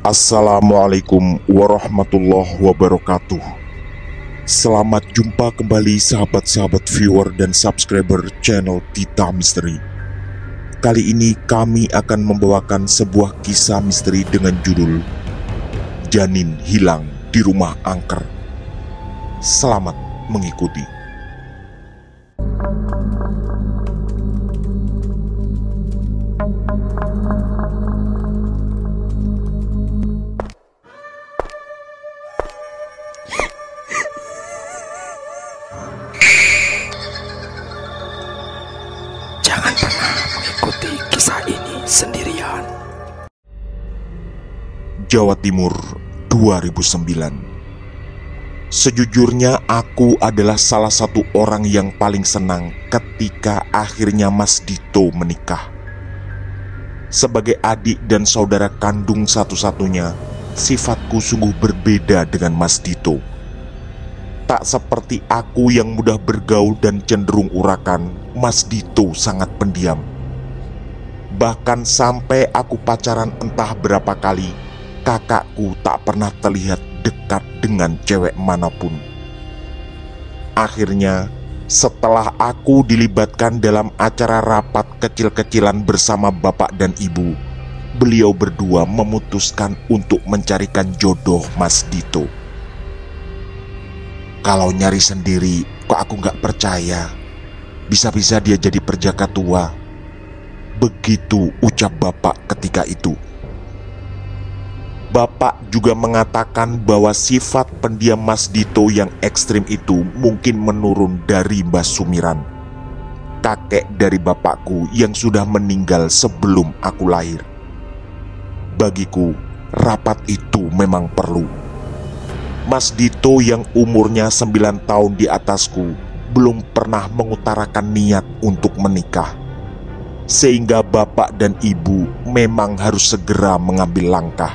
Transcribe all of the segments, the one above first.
Assalamualaikum warahmatullahi wabarakatuh. Selamat jumpa kembali sahabat-sahabat viewer dan subscriber channel Tita Misteri. Kali ini kami akan membawakan sebuah kisah misteri dengan judul Janin Hilang di Rumah Angker. Selamat mengikuti. Jangan pernah mengikuti kisah ini sendirian. Jawa Timur 2009. Sejujurnya aku adalah salah satu orang yang paling senang ketika akhirnya Mas Dito menikah. Sebagai adik dan saudara kandung satu-satunya, sifatku sungguh berbeda dengan Mas Dito. Tak seperti aku yang mudah bergaul dan cenderung urakan, Mas Dito sangat pendiam. Bahkan sampai aku pacaran entah berapa kali, kakakku tak pernah terlihat dekat dengan cewek manapun. Akhirnya, setelah aku dilibatkan dalam acara rapat kecil-kecilan bersama bapak dan ibu, beliau berdua memutuskan untuk mencarikan jodoh Mas Dito. Kalau nyari sendiri, kok aku gak percaya. Bisa-bisa dia jadi perjaka tua. Begitu ucap bapak ketika itu. Bapak juga mengatakan bahwa sifat pendiam Mas Dito yang ekstrim itu mungkin menurun dari Mbah Sumiran, kakek dari bapakku yang sudah meninggal sebelum aku lahir. Bagiku, rapat itu memang perlu. Mas Dito yang umurnya 9 tahun di atasku belum pernah mengutarakan niat untuk menikah, sehingga bapak dan ibu memang harus segera mengambil langkah.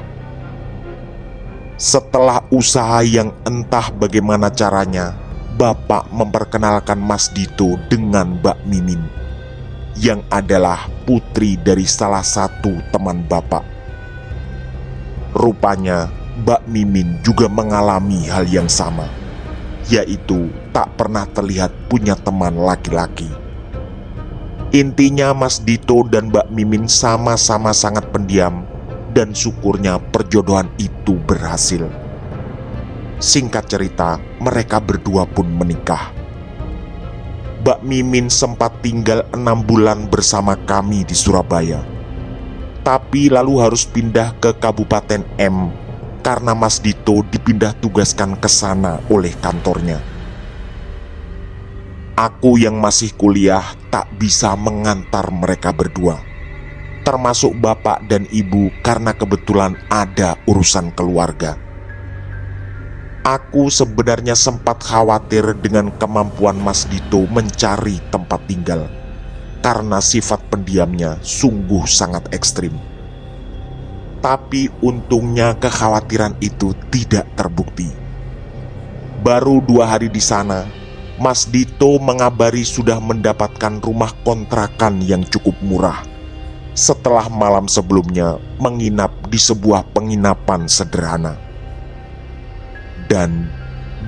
Setelah usaha yang entah bagaimana caranya, bapak memperkenalkan Mas Dito dengan Mbak Mimin, yang adalah putri dari salah satu teman bapak. Rupanya Mbak Mimin juga mengalami hal yang sama, yaitu tak pernah terlihat punya teman laki-laki. Intinya Mas Dito dan Mbak Mimin sama-sama sangat pendiam, dan syukurnya perjodohan itu berhasil. Singkat cerita, mereka berdua pun menikah. Mbak Mimin sempat tinggal 6 bulan bersama kami di Surabaya, tapi lalu harus pindah ke Kabupaten M karena Mas Dito dipindah tugaskan ke sana oleh kantornya. Aku yang masih kuliah tak bisa mengantar mereka berdua, termasuk bapak dan ibu, karena kebetulan ada urusan keluarga. Aku sebenarnya sempat khawatir dengan kemampuan Mas Dito mencari tempat tinggal, karena sifat pendiamnya sungguh sangat ekstrim. Tapi untungnya kekhawatiran itu tidak terbukti. Baru 2 hari di sana, Mas Dito mengabari sudah mendapatkan rumah kontrakan yang cukup murah, setelah malam sebelumnya menginap di sebuah penginapan sederhana. Dan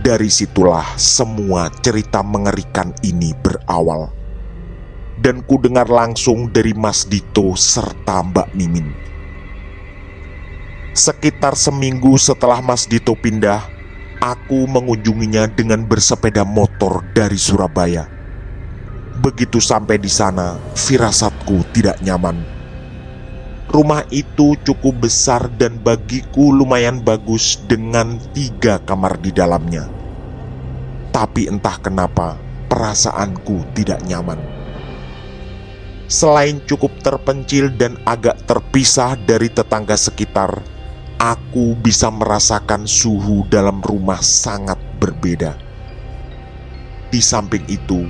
dari situlah semua cerita mengerikan ini berawal. Dan ku dengar langsung dari Mas Dito serta Mbak Mimin. Sekitar seminggu setelah Mas Dito pindah, aku mengunjunginya dengan bersepeda motor dari Surabaya. Begitu sampai di sana, firasatku tidak nyaman. Rumah itu cukup besar dan bagiku lumayan bagus dengan 3 kamar di dalamnya. Tapi entah kenapa, perasaanku tidak nyaman. Selain cukup terpencil dan agak terpisah dari tetangga sekitar, aku bisa merasakan suhu dalam rumah sangat berbeda. Di samping itu,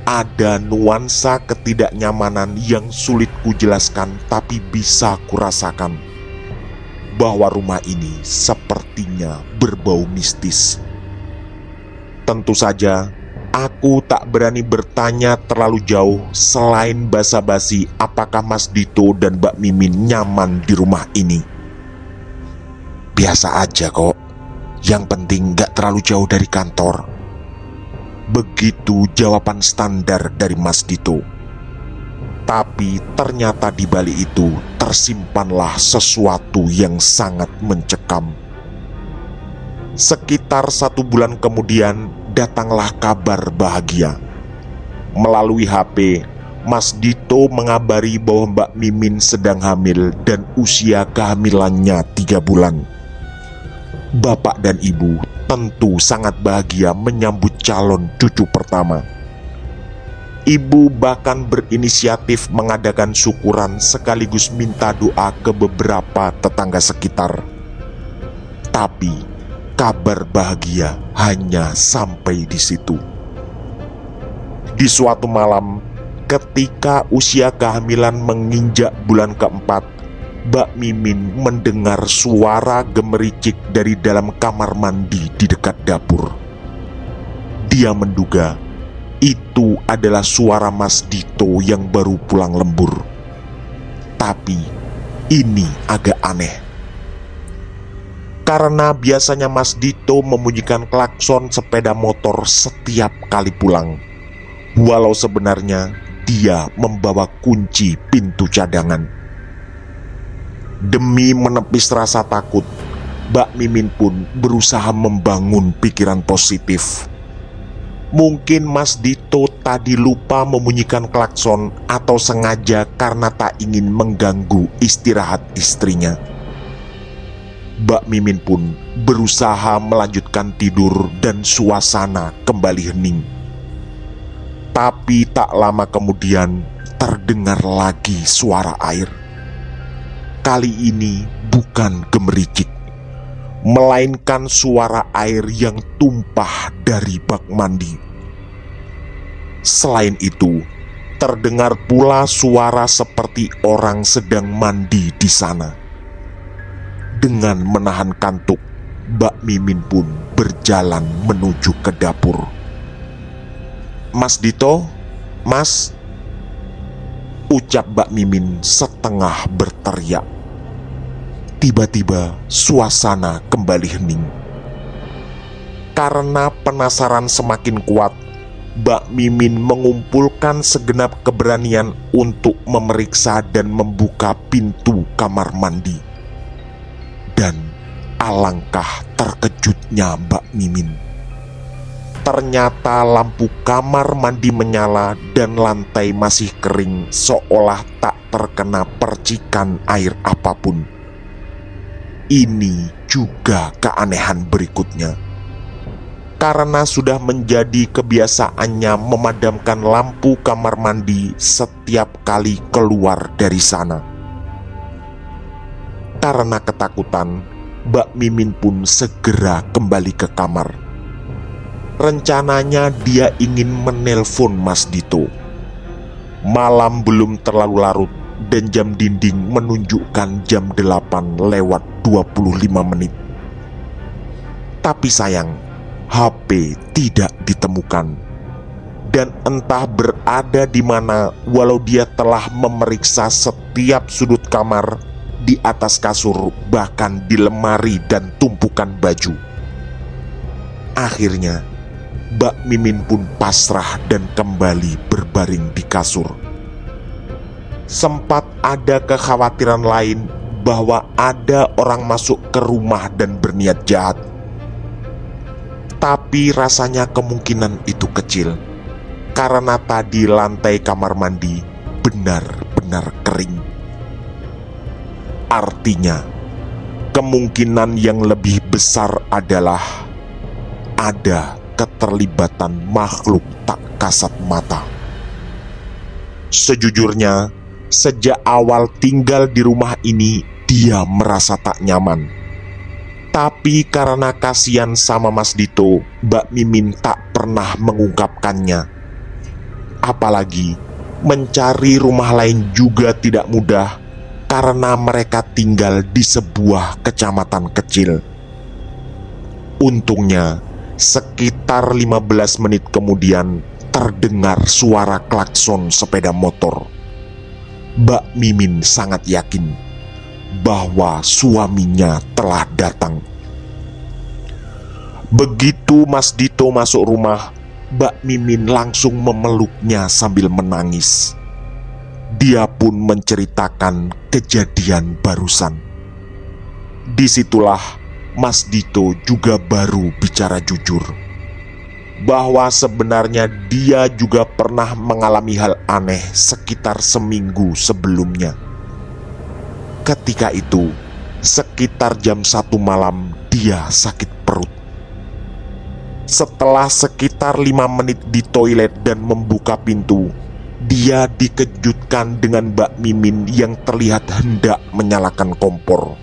ada nuansa ketidaknyamanan yang sulit kujelaskan, tapi bisa kurasakan bahwa rumah ini sepertinya berbau mistis. Tentu saja, aku tak berani bertanya terlalu jauh selain basa-basi apakah Mas Dito dan Mbak Mimin nyaman di rumah ini. Biasa aja kok. Yang penting gak terlalu jauh dari kantor. Begitu jawaban standar dari Mas Dito. Tapi ternyata di balik itu tersimpanlah sesuatu yang sangat mencekam. Sekitar 1 bulan kemudian datanglah kabar bahagia. Melalui HP, Mas Dito mengabari bahwa Mbak Mimin sedang hamil dan usia kehamilannya 3 bulan. Bapak dan ibu tentu sangat bahagia menyambut calon cucu pertama. Ibu bahkan berinisiatif mengadakan syukuran sekaligus minta doa ke beberapa tetangga sekitar. Tapi kabar bahagia hanya sampai di situ. Di suatu malam, ketika usia kehamilan menginjak bulan keempat, Mbak Mimin mendengar suara gemericik dari dalam kamar mandi di dekat dapur. Dia menduga itu adalah suara Mas Dito yang baru pulang lembur. Tapi ini agak aneh. Karena biasanya Mas Dito membunyikan klakson sepeda motor setiap kali pulang. Walau sebenarnya dia membawa kunci pintu cadangan. Demi menepis rasa takut, Mbak Mimin pun berusaha membangun pikiran positif. Mungkin Mas Dito tadi lupa membunyikan klakson atau sengaja karena tak ingin mengganggu istirahat istrinya. Mbak Mimin pun berusaha melanjutkan tidur dan suasana kembali hening. Tapi tak lama kemudian terdengar lagi suara air. Kali ini bukan gemericik, melainkan suara air yang tumpah dari bak mandi. Selain itu, terdengar pula suara seperti orang sedang mandi di sana. Dengan menahan kantuk, Mbak Mimin pun berjalan menuju ke dapur. "Mas Dito, Mas," ucap Mbak Mimin setengah berteriak. Tiba-tiba suasana kembali hening. Karena penasaran semakin kuat, Mbak Mimin mengumpulkan segenap keberanian untuk memeriksa dan membuka pintu kamar mandi. Dan alangkah terkejutnya Mbak Mimin. Ternyata lampu kamar mandi menyala dan lantai masih kering seolah tak terkena percikan air apapun. Ini juga keanehan berikutnya. Karena sudah menjadi kebiasaannya memadamkan lampu kamar mandi setiap kali keluar dari sana. Karena ketakutan, Mbak Mimin pun segera kembali ke kamar. Rencananya dia ingin menelpon Mas Dito. Malam belum terlalu larut dan jam dinding menunjukkan jam 8:25. Tapi sayang, HP tidak ditemukan. Dan entah berada di mana, walau dia telah memeriksa setiap sudut kamar, di atas kasur, bahkan di lemari dan tumpukan baju. Akhirnya Mbak Mimin pun pasrah dan kembali berbaring di kasur. Sempat ada kekhawatiran lain bahwa ada orang masuk ke rumah dan berniat jahat. Tapi rasanya kemungkinan itu kecil, karena tadi lantai kamar mandi benar-benar kering. Artinya, kemungkinan yang lebih besar adalah ada keterlibatan makhluk tak kasat mata. Sejujurnya, sejak awal tinggal di rumah ini, dia merasa tak nyaman. Tapi karena kasihan sama Mas Dito, Mbak Mimin tak pernah mengungkapkannya. Apalagi mencari rumah lain juga tidak mudah, karena mereka tinggal di sebuah kecamatan kecil. Untungnya, sekitar 15 menit kemudian terdengar suara klakson sepeda motor. Mbak Mimin sangat yakin bahwa suaminya telah datang. Begitu Mas Dito masuk rumah, Mbak Mimin langsung memeluknya sambil menangis. Dia pun menceritakan kejadian barusan. Disitulah Mas Dito juga baru bicara jujur bahwa sebenarnya dia juga pernah mengalami hal aneh sekitar seminggu sebelumnya. Ketika itu, sekitar jam 1 malam, dia sakit perut. Setelah sekitar 5 menit di toilet dan membuka pintu, dia dikejutkan dengan Mbak Mimin yang terlihat hendak menyalakan kompor.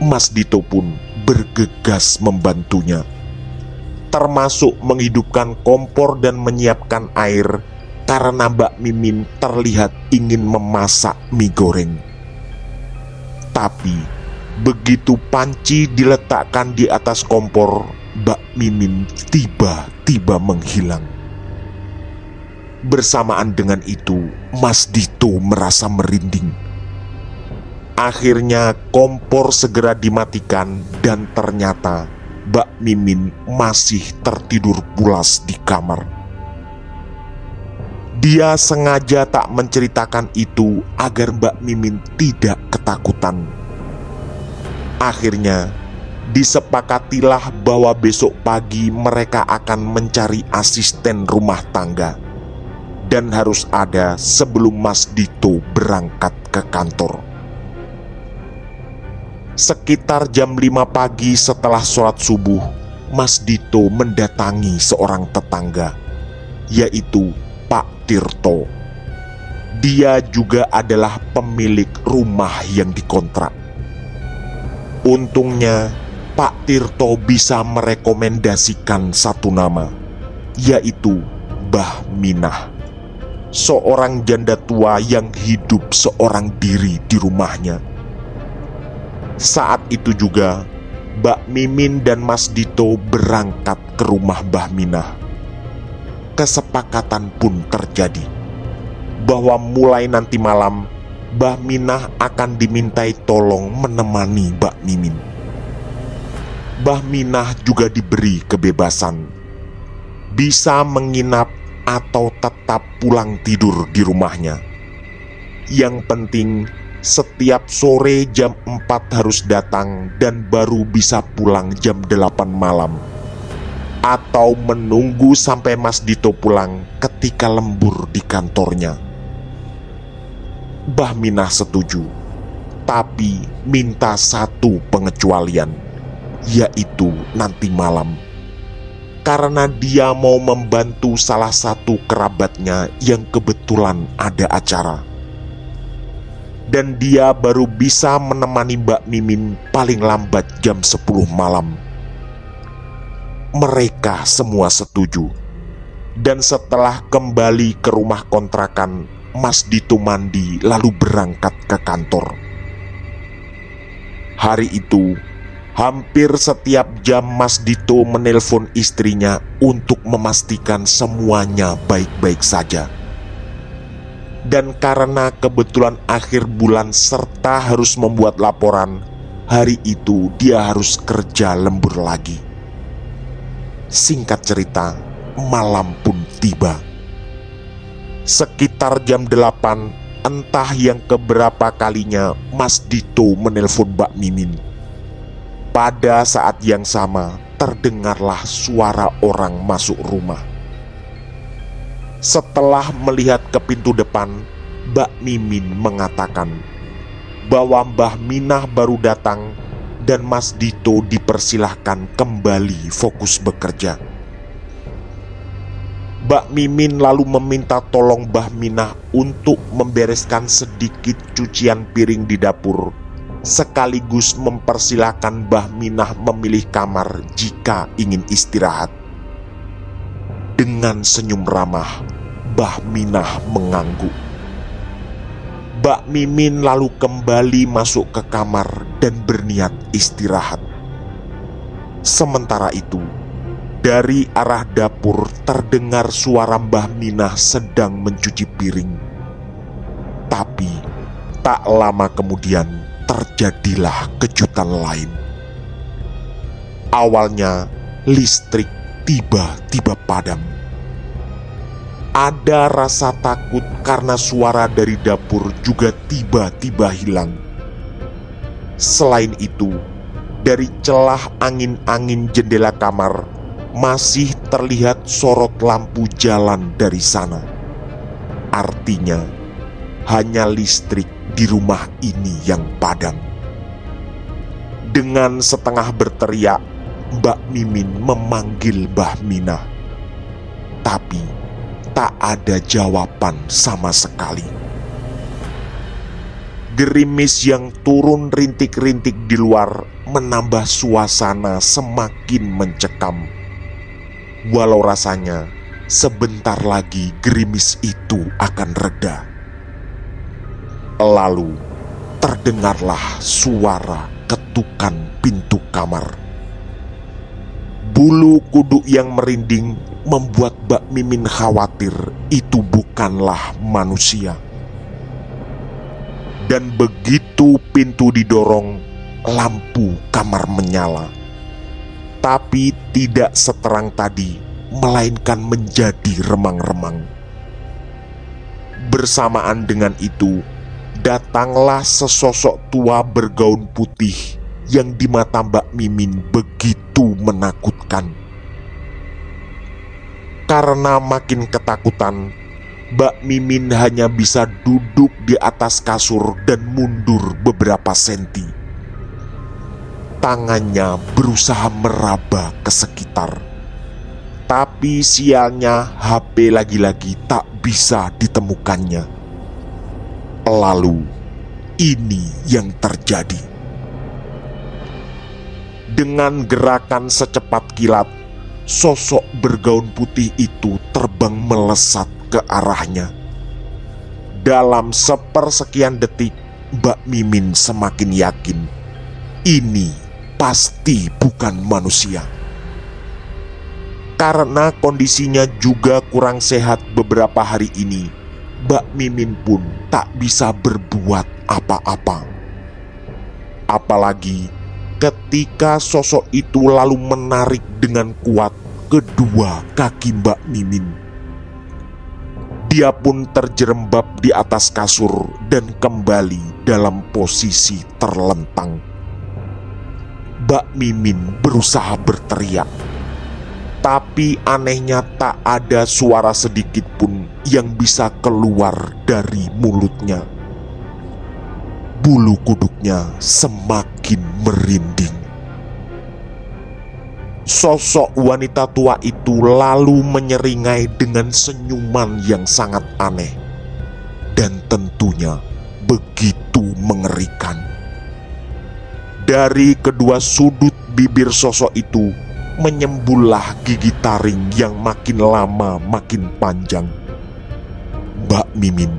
Mas Dito pun bergegas membantunya, termasuk menghidupkan kompor dan menyiapkan air karena Mbak Mimin terlihat ingin memasak mie goreng. Tapi begitu panci diletakkan di atas kompor, Mbak Mimin tiba-tiba menghilang. Bersamaan dengan itu, Mas Dito merasa merinding. Akhirnya kompor segera dimatikan dan ternyata Mbak Mimin masih tertidur pulas di kamar. Dia sengaja tak menceritakan itu agar Mbak Mimin tidak ketakutan. Akhirnya disepakatilah bahwa besok pagi mereka akan mencari asisten rumah tangga dan harus ada sebelum Mas Dito berangkat ke kantor. Sekitar jam 5 pagi setelah sholat subuh, Mas Dito mendatangi seorang tetangga, yaitu Pak Tirto. Dia juga adalah pemilik rumah yang dikontrak. Untungnya Pak Tirto bisa merekomendasikan satu nama, yaitu Mbah Minah, seorang janda tua yang hidup seorang diri di rumahnya. Saat itu juga Mbak Mimin dan Mas Dito berangkat ke rumah Mbah Minah. Kesepakatan pun terjadi bahwa mulai nanti malam Mbah Minah akan dimintai tolong menemani Mbak Mimin. Mbah Minah juga diberi kebebasan, bisa menginap atau tetap pulang tidur di rumahnya. Yang penting setiap sore jam 4 harus datang dan baru bisa pulang jam 8 malam, atau menunggu sampai Mas Dito pulang ketika lembur di kantornya. Mbah Minah setuju, tapi minta satu pengecualian, yaitu nanti malam, karena dia mau membantu salah satu kerabatnya yang kebetulan ada acara. Dan dia baru bisa menemani Mbak Mimin paling lambat jam 10 malam. Mereka semua setuju. Dan setelah kembali ke rumah kontrakan, Mas Dito mandi lalu berangkat ke kantor. Hari itu, hampir setiap jam Mas Dito menelpon istrinya untuk memastikan semuanya baik-baik saja. Dan karena kebetulan akhir bulan serta harus membuat laporan, hari itu dia harus kerja lembur lagi. Singkat cerita, malam pun tiba. Sekitar jam 8, entah yang keberapa kalinya Mas Dito menelpon Mbak Mimin. Pada saat yang sama, terdengarlah suara orang masuk rumah. Setelah melihat ke pintu depan, Mbak Mimin mengatakan bahwa Mbah Minah baru datang dan Mas Dito dipersilahkan kembali fokus bekerja. Mbak Mimin lalu meminta tolong Mbah Minah untuk membereskan sedikit cucian piring di dapur, sekaligus mempersilahkan Mbah Minah memilih kamar jika ingin istirahat. Dengan senyum ramah, Mbah Minah mengangguk. Mbak Mimin lalu kembali masuk ke kamar dan berniat istirahat. Sementara itu, dari arah dapur terdengar suara Mbah Minah sedang mencuci piring. Tapi tak lama kemudian terjadilah kejutan lain. Awalnya listrik tiba-tiba padam. Ada rasa takut karena suara dari dapur juga tiba-tiba hilang. Selain itu, dari celah angin-angin jendela kamar masih terlihat sorot lampu jalan dari sana. Artinya, hanya listrik di rumah ini yang padam. Dengan setengah berteriak, Mbak Mimin memanggil Mbah Minah. Tapi tak ada jawaban sama sekali. Gerimis yang turun rintik-rintik di luar menambah suasana semakin mencekam. Walau rasanya sebentar lagi gerimis itu akan reda. Lalu terdengarlah suara ketukan pintu kamar. Bulu kuduk yang merinding membuat Mbak Mimin khawatir itu bukanlah manusia. Dan begitu pintu didorong, lampu kamar menyala. Tapi tidak seterang tadi, melainkan menjadi remang-remang. Bersamaan dengan itu, datanglah sesosok tua bergaun putih yang di mata Mbak Mimin begitu menakutkan. Karena makin ketakutan, Mbak Mimin hanya bisa duduk di atas kasur dan mundur beberapa senti. Tangannya berusaha meraba ke sekitar. Tapi sialnya HP lagi-lagi tak bisa ditemukannya. Lalu, ini yang terjadi. Dengan gerakan secepat kilat, sosok bergaun putih itu terbang melesat ke arahnya. Dalam sepersekian detik, Mbak Mimin semakin yakin ini pasti bukan manusia. Karena kondisinya juga kurang sehat beberapa hari ini, Mbak Mimin pun tak bisa berbuat apa-apa. Apalagi ketika sosok itu lalu menarik dengan kuat kedua kaki Mbak Mimin. Dia pun terjerembab di atas kasur dan kembali dalam posisi terlentang. Mbak Mimin berusaha berteriak, tapi anehnya tak ada suara sedikit pun yang bisa keluar dari mulutnya. Bulu kuduknya semakin merinding. Sosok wanita tua itu lalu menyeringai dengan senyuman yang sangat aneh dan tentunya begitu mengerikan. Dari kedua sudut bibir sosok itu menyembullah gigi taring yang makin lama makin panjang. Mbak Mimin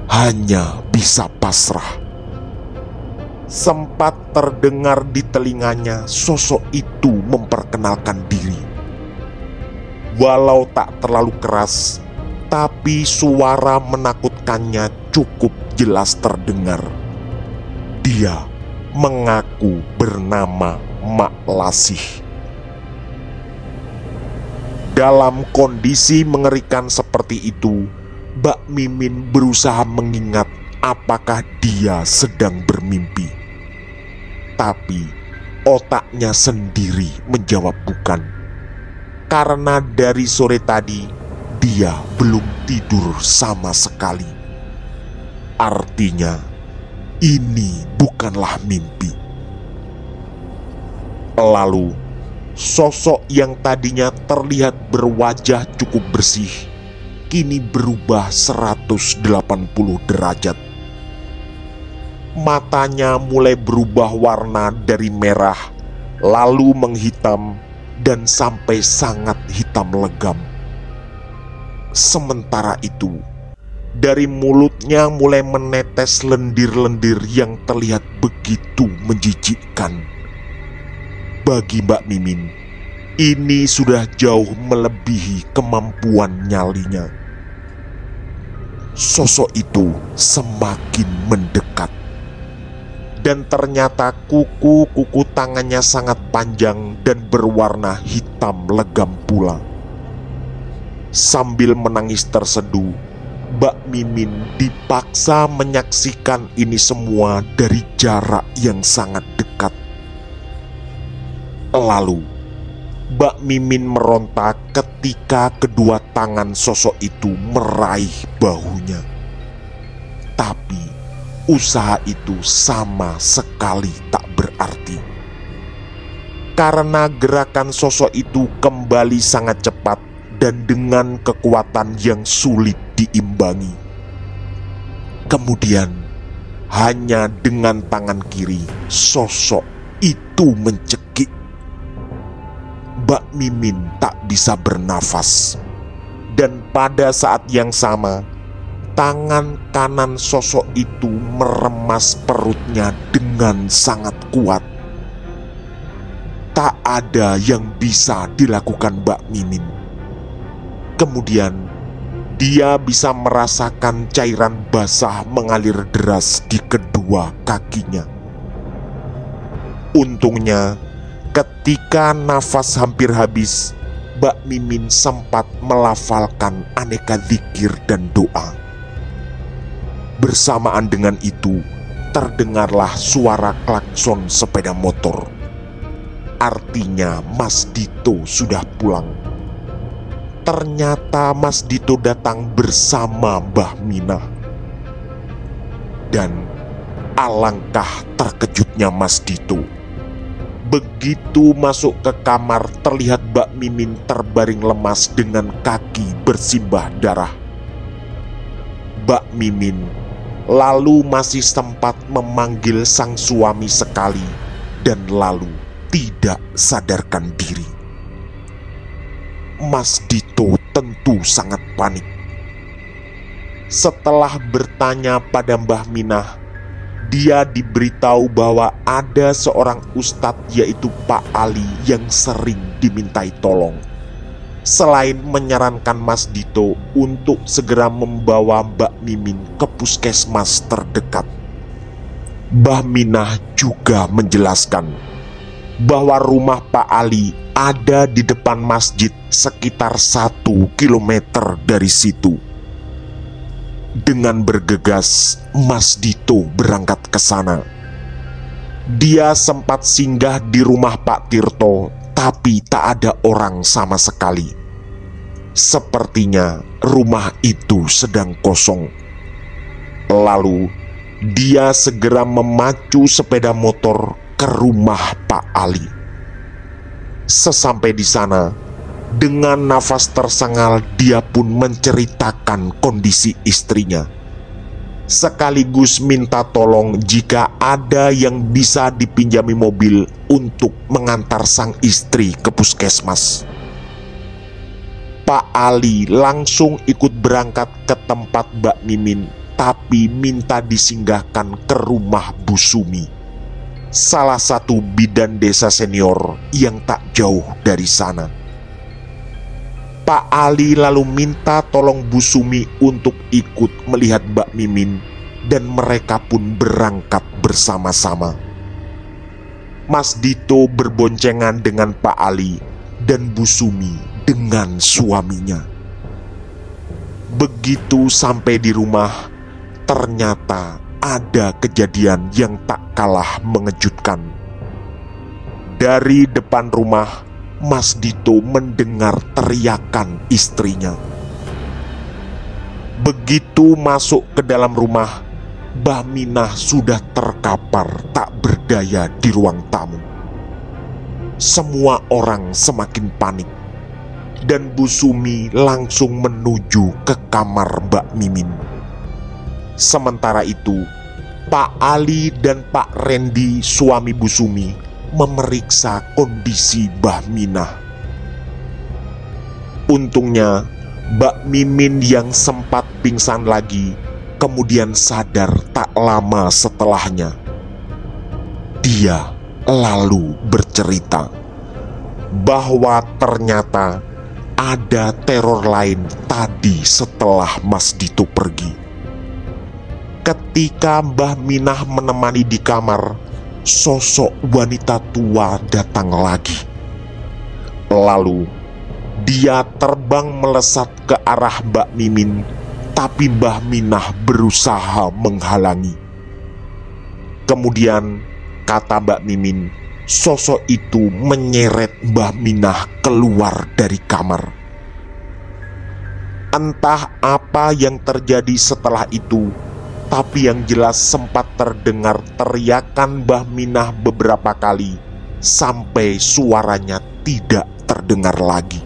hanya bisa pasrah. Sempat terdengar di telinganya sosok itu memperkenalkan diri. Walau tak terlalu keras, tapi suara menakutkannya cukup jelas terdengar. Dia mengaku bernama Mak Lasih. Dalam kondisi mengerikan seperti itu, Mbak Mimin berusaha mengingat apakah dia sedang bermimpi. Tapi otaknya sendiri menjawab bukan. Karena dari sore tadi dia belum tidur sama sekali. Artinya ini bukanlah mimpi. Lalu sosok yang tadinya terlihat berwajah cukup bersih kini berubah 180 derajat. Matanya mulai berubah warna dari merah, lalu menghitam, dan sampai sangat hitam legam. Sementara itu, dari mulutnya mulai menetes lendir-lendir yang terlihat begitu menjijikkan. Bagi Mbak Mimin, ini sudah jauh melebihi kemampuan nyalinya. Sosok itu semakin mendekat. dan ternyata kuku-kuku tangannya sangat panjang dan berwarna hitam legam pula. Sambil menangis terseduh, Mbak Mimin dipaksa menyaksikan ini semua dari jarak yang sangat dekat. Lalu Mbak Mimin meronta ketika kedua tangan sosok itu meraih bahunya. Tapi usaha itu sama sekali tak berarti, karena gerakan sosok itu kembali sangat cepat dan dengan kekuatan yang sulit diimbangi. Kemudian hanya dengan tangan kiri sosok itu mencekik. Mbak Mimin tak bisa bernafas, dan pada saat yang sama tangan kanan sosok itu meremas perutnya dengan sangat kuat. Tak ada yang bisa dilakukan Mbak Mimin. Kemudian dia bisa merasakan cairan basah mengalir deras di kedua kakinya. Untungnya ketika nafas hampir habis, Mbak Mimin sempat melafalkan aneka zikir dan doa. Bersamaan dengan itu, terdengarlah suara klakson sepeda motor. Artinya Mas Dito sudah pulang. Ternyata Mas Dito datang bersama Mbah Minah. Dan alangkah terkejutnya Mas Dito. Begitu masuk ke kamar, terlihat Mbak Mimin terbaring lemas dengan kaki bersimbah darah. Mbak Mimin lalu masih sempat memanggil sang suami sekali dan lalu tidak sadarkan diri. Mas Dito tentu sangat panik. Setelah bertanya pada Mbah Minah, dia diberitahu bahwa ada seorang ustadz yaitu Pak Ali yang sering dimintai tolong. Selain menyarankan Mas Dito untuk segera membawa Mbak Mimin ke puskesmas terdekat, Mbah Minah juga menjelaskan bahwa rumah Pak Ali ada di depan masjid sekitar 1 kilometer dari situ. Dengan bergegas, Mas Dito berangkat ke sana. Dia sempat singgah di rumah Pak Tirto, tapi tak ada orang sama sekali. Sepertinya rumah itu sedang kosong. Lalu dia segera memacu sepeda motor ke rumah Pak Ali. Sesampai di sana, dengan nafas tersengal dia pun menceritakan kondisi istrinya, sekaligus minta tolong jika ada yang bisa dipinjami mobil untuk mengantar sang istri ke puskesmas. Pak Ali langsung ikut berangkat ke tempat Mbak Mimin, tapi minta disinggahkan ke rumah Bu Sumi, salah satu bidan desa senior yang tak jauh dari sana. Pak Ali lalu minta tolong Bu Sumi untuk ikut melihat Mbak Mimin, dan mereka pun berangkat bersama-sama. Mas Dito berboncengan dengan Pak Ali dan Bu Sumi dengan suaminya. Begitu sampai di rumah, ternyata ada kejadian yang tak kalah mengejutkan. Dari depan rumah, Mas Dito mendengar teriakan istrinya. Begitu masuk ke dalam rumah, Mbah Minah sudah terkapar tak berdaya di ruang tamu. Semua orang semakin panik, dan Bu Sumi langsung menuju ke kamar Mbak Mimin. Sementara itu, Pak Ali dan Pak Rendi, suami Bu Sumi, memeriksa kondisi Mbah Minah. Untungnya, Mbak Mimin yang sempat pingsan lagi kemudian sadar tak lama setelahnya. Dia lalu bercerita bahwa ternyata ada teror lain tadi setelah Mas Dito pergi. Ketika Mbah Minah menemani di kamar, sosok wanita tua datang lagi. Lalu dia terbang melesat ke arah Mbak Mimin, tapi Mbah Minah berusaha menghalangi. Kemudian kata Mbak Mimin, sosok itu menyeret Mbah Minah keluar dari kamar. Entah apa yang terjadi setelah itu, tapi yang jelas sempat terdengar teriakan Mbah Minah beberapa kali sampai suaranya tidak terdengar lagi.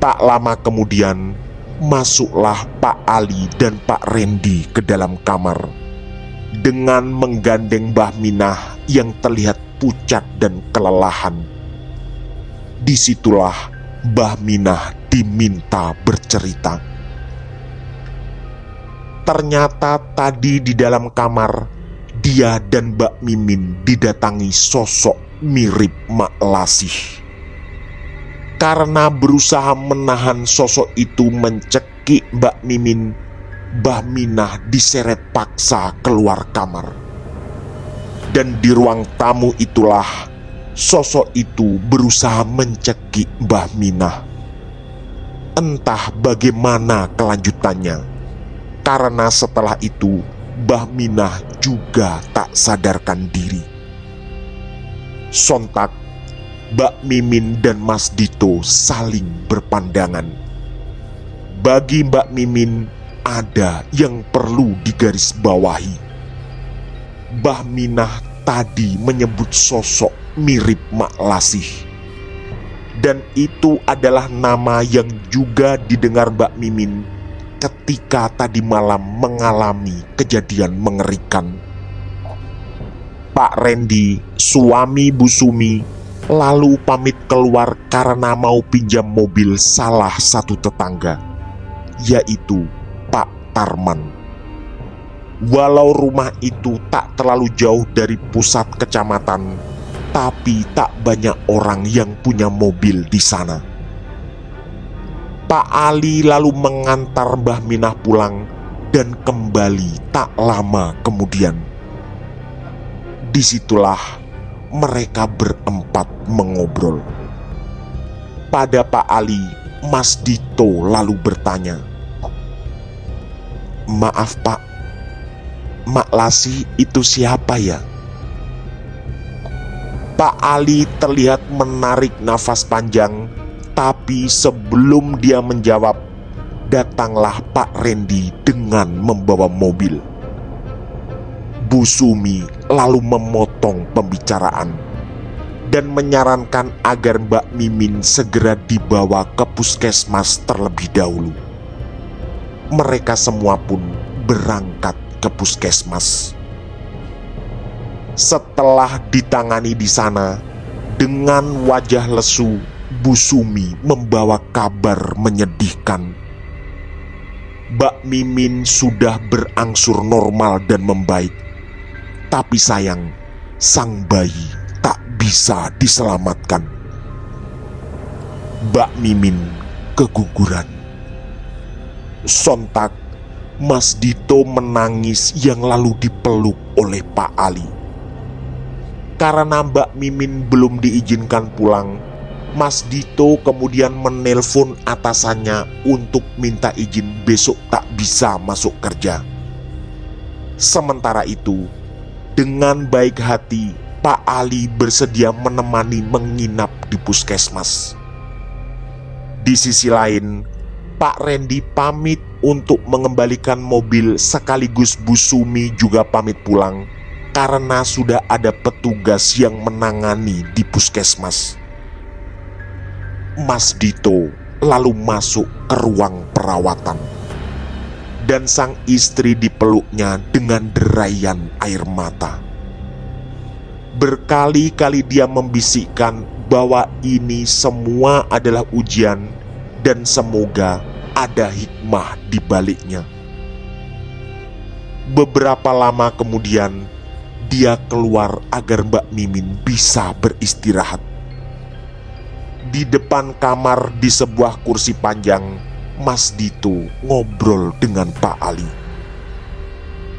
Tak lama kemudian, masuklah Pak Ali dan Pak Randy ke dalam kamar dengan menggandeng Mbah Minah yang terlihat pucat dan kelelahan. Disitulah Mbah Minah diminta bercerita. Ternyata tadi di dalam kamar, dia dan Mbak Mimin didatangi sosok mirip Mak Lasih. Karena berusaha menahan sosok itu mencekik Mbak Mimin, Mbah Minah diseret paksa keluar kamar. Dan di ruang tamu itulah sosok itu berusaha mencekik Mbah Minah. Entah bagaimana kelanjutannya, karena setelah itu Mbah Minah juga tak sadarkan diri. Sontak Mbak Mimin dan Mas Dito saling berpandangan. Bagi Mbak Mimin ada yang perlu digarisbawahi. Mbah Minah tadi menyebut sosok mirip Mak Lasih, dan itu adalah nama yang juga didengar Mbak Mimin ketika tadi malam mengalami kejadian mengerikan. Pak Randy, suami Bu Sumi, lalu pamit keluar karena mau pinjam mobil salah satu tetangga, yaitu Pak Tarman. Walau rumah itu tak terlalu jauh dari pusat kecamatan, tapi tak banyak orang yang punya mobil di sana. Pak Ali lalu mengantar Mbah Minah pulang dan kembali tak lama kemudian. Disitulah mereka berempat mengobrol. Pada Pak Ali, Mas Dito lalu bertanya, "Maaf Pak, Mak Lasih itu siapa ya?" Pak Ali terlihat menarik nafas panjang. Tapi sebelum dia menjawab, datanglah Pak Randy dengan membawa mobil. Bu Sumi lalu memotong pembicaraan dan menyarankan agar Mbak Mimin segera dibawa ke puskesmas terlebih dahulu. Mereka semua pun berangkat ke puskesmas. Setelah ditangani di sana, dengan wajah lesu, Bu Sumi membawa kabar menyedihkan. Mbak Mimin sudah berangsur normal dan membaik, tapi sayang, sang bayi tak bisa diselamatkan. Mbak Mimin keguguran. Sontak, Mas Dito menangis yang lalu dipeluk oleh Pak Ali. Karena Mbak Mimin belum diizinkan pulang, Mas Dito kemudian menelpon atasannya untuk minta izin besok tak bisa masuk kerja. Sementara itu, dengan baik hati, Pak Ali bersedia menemani menginap di puskesmas. Di sisi lain, Pak Randy pamit untuk mengembalikan mobil sekaligus Bu Sumi juga pamit pulang karena sudah ada petugas yang menangani di puskesmas. Mas Dito lalu masuk ke ruang perawatan dan sang istri dipeluknya dengan deraian air mata. Berkali-kali dia membisikkan bahwa ini semua adalah ujian dan semoga ada hikmah di baliknya. Beberapa lama kemudian, dia keluar agar Mbak Mimin bisa beristirahat. Di depan kamar di sebuah kursi panjang, Mas Dito ngobrol dengan Pak Ali.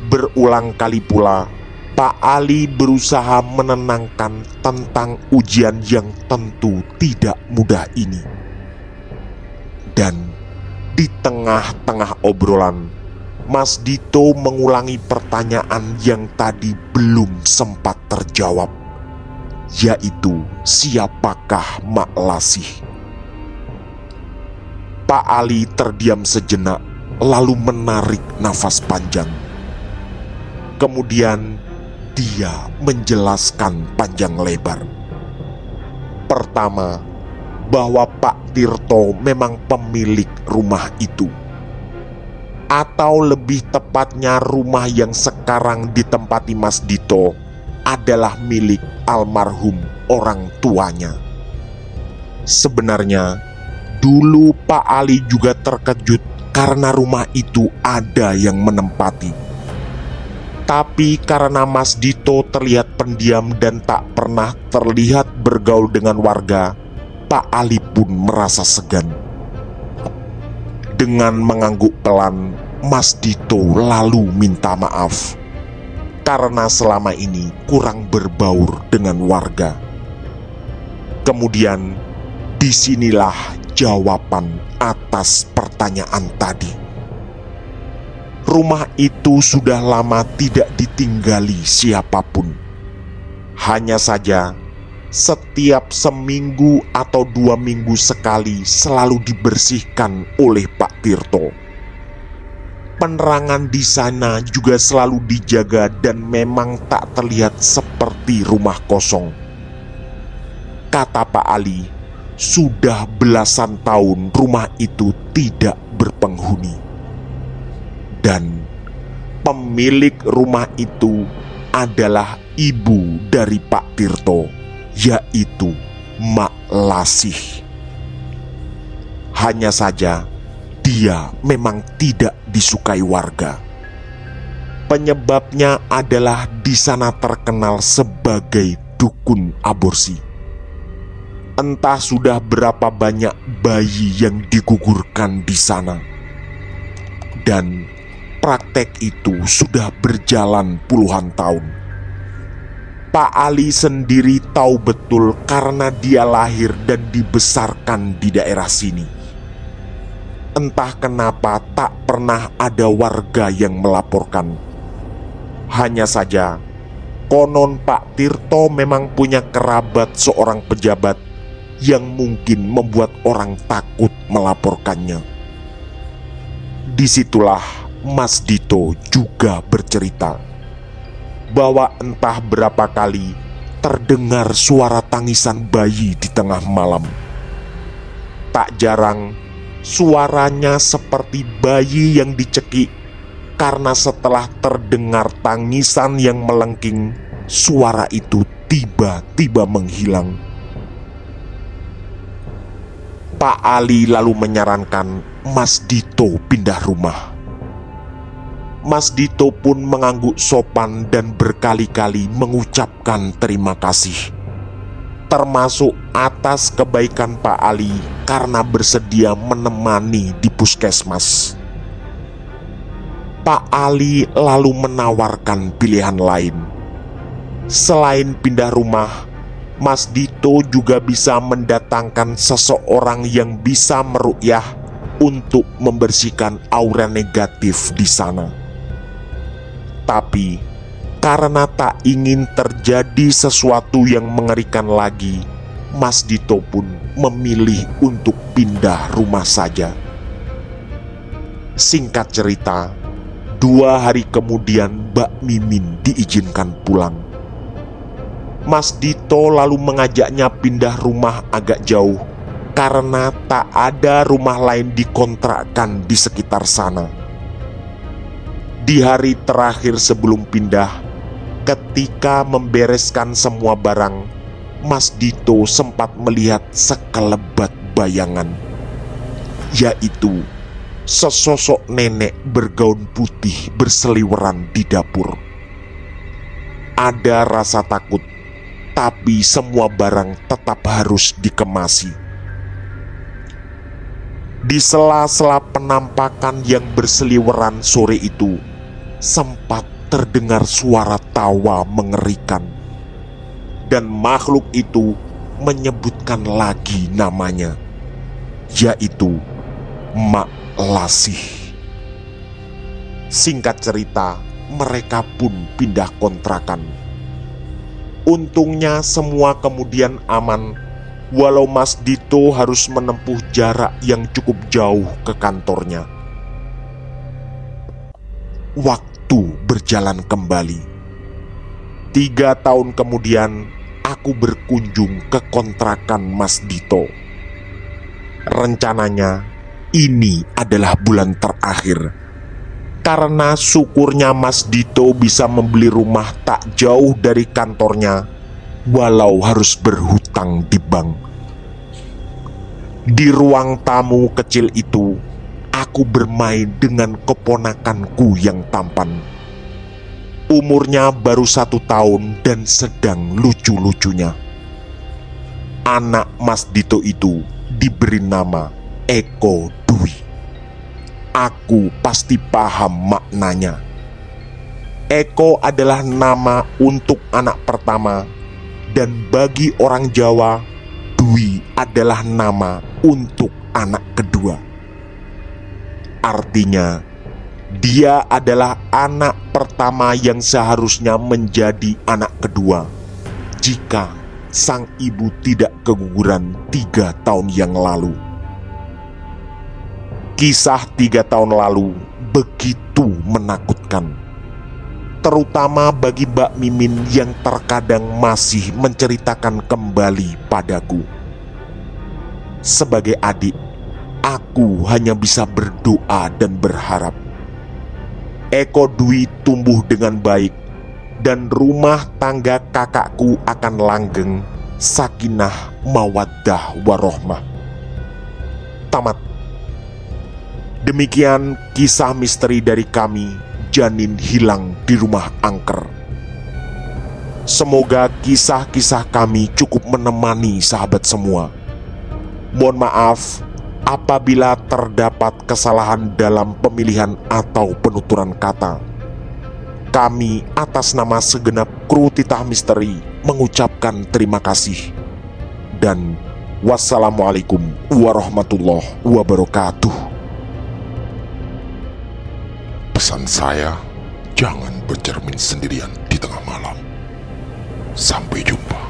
Berulang kali pula Pak Ali berusaha menenangkan tentang ujian yang tentu tidak mudah ini. Dan di tengah-tengah obrolan, Mas Dito mengulangi pertanyaan yang tadi belum sempat terjawab, yaitu siapakah Mak Lasih. Pak Ali terdiam sejenak, lalu menarik nafas panjang. Kemudian dia menjelaskan panjang lebar. Pertama, bahwa Pak Tirto memang pemilik rumah itu, atau lebih tepatnya rumah yang sekarang ditempati Mas Dito adalah milik almarhum orang tuanya. Sebenarnya dulu Pak Ali juga terkejut karena rumah itu ada yang menempati. Tapi karena Mas Dito terlihat pendiam dan tak pernah terlihat bergaul dengan warga, Pak Ali pun merasa segan. Dengan mengangguk pelan, Mas Dito lalu minta maaf karena selama ini kurang berbaur dengan warga. Kemudian disinilah jawaban atas pertanyaan tadi. Rumah itu sudah lama tidak ditinggali siapapun. Hanya saja setiap seminggu atau 2 minggu sekali selalu dibersihkan oleh Pak Tirto. Penerangan di sana juga selalu dijaga dan memang tak terlihat seperti rumah kosong. Kata Pak Ali, sudah belasan tahun rumah itu tidak berpenghuni. Dan pemilik rumah itu adalah ibu dari Pak Tirto, yaitu Mak Lasih. Hanya saja dia memang tidak disukai warga. Penyebabnya adalah di sana terkenal sebagai dukun aborsi. Entah sudah berapa banyak bayi yang digugurkan di sana. Dan praktek itu sudah berjalan puluhan tahun. Pak Ali sendiri tahu betul karena dia lahir dan dibesarkan di daerah sini. Entah kenapa tak pernah ada warga yang melaporkan. Hanya saja, konon Pak Tirto memang punya kerabat seorang pejabat yang mungkin membuat orang takut melaporkannya. Disitulah Mas Dito juga bercerita bahwa entah berapa kali terdengar suara tangisan bayi di tengah malam. Tak jarang suaranya seperti bayi yang dicekik, karena setelah terdengar tangisan yang melengking, suara itu tiba-tiba menghilang. Pak Ali lalu menyarankan Mas Dito pindah rumah. Mas Dito pun mengangguk sopan dan berkali-kali mengucapkan terima kasih, termasuk atas kebaikan Pak Ali karena bersedia menemani di puskesmas. Pak Ali lalu menawarkan pilihan lain. Selain pindah rumah, Mas Dito juga bisa mendatangkan seseorang yang bisa meruqyah untuk membersihkan aura negatif di sana. Tapi karena tak ingin terjadi sesuatu yang mengerikan lagi, Mas Dito pun memilih untuk pindah rumah saja. Singkat cerita, 2 hari kemudian Mbak Mimin diizinkan pulang. Mas Dito lalu mengajaknya pindah rumah agak jauh karena tak ada rumah lain dikontrakkan di sekitar sana. Di hari terakhir sebelum pindah, ketika membereskan semua barang, Mas Dito sempat melihat sekelebat bayangan, yaitu sesosok nenek bergaun putih berseliweran di dapur. Ada rasa takut, tapi semua barang tetap harus dikemasi. Di sela-sela penampakan yang berseliweran sore itu, sempat terdengar suara tawa mengerikan, dan makhluk itu menyebutkan lagi namanya, yaitu Mak Lasih. Singkat cerita, mereka pun pindah kontrakan. Untungnya semua kemudian aman, walau Mas Dito harus menempuh jarak yang cukup jauh ke kantornya. Waktu berjalan kembali. 3 tahun kemudian, aku berkunjung ke kontrakan Mas Dito. Rencananya, ini adalah bulan terakhir, karena syukurnya Mas Dito bisa membeli rumah tak jauh dari kantornya, walau harus berhutang di bank. Di ruang tamu kecil itu, aku bermain dengan keponakanku yang tampan. Umurnya baru 1 tahun dan sedang lucu-lucunya. Anak Mas Dito itu diberi nama Eko Dwi. Aku pasti paham maknanya. Eko adalah nama untuk anak pertama, dan bagi orang Jawa, Dwi adalah nama untuk anak kedua. Artinya, dia adalah anak pertama yang seharusnya menjadi anak kedua jika sang ibu tidak keguguran 3 tahun yang lalu. Kisah 3 tahun lalu begitu menakutkan, terutama bagi Mbak Mimin yang terkadang masih menceritakan kembali padaku. Sebagai adik, aku hanya bisa berdoa dan berharap Eko Dwi tumbuh dengan baik dan rumah tangga kakakku akan langgeng, sakinah, mawaddah, warohmah. Tamat. Demikian kisah misteri dari kami, Janin Hilang di Rumah Angker. Semoga kisah-kisah kami cukup menemani sahabat semua. Mohon maaf apabila terdapat kesalahan dalam pemilihan atau penuturan kata. Kami atas nama segenap kru Titah Misteri mengucapkan terima kasih. Dan wassalamualaikum warahmatullahi wabarakatuh. Pesan saya, jangan bercermin sendirian di tengah malam. Sampai jumpa.